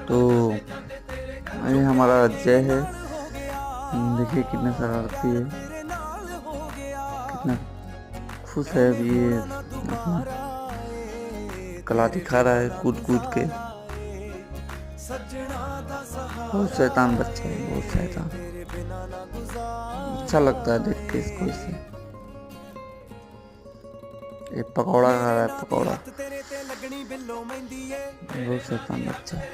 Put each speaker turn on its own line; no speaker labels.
तो ये हमारा अजय है। देखिए कितना शरारती है, कितना खुश है अभी ये अपना कला दिखा रहा है कूद कूद के। बहुत शैतान बच्चा है, बहुत शैतान। अच्छा लगता है देख के इसको। इसे ये पकौड़ा खा रहा है, पकौड़ा। बहुत शैतान बच्चा है।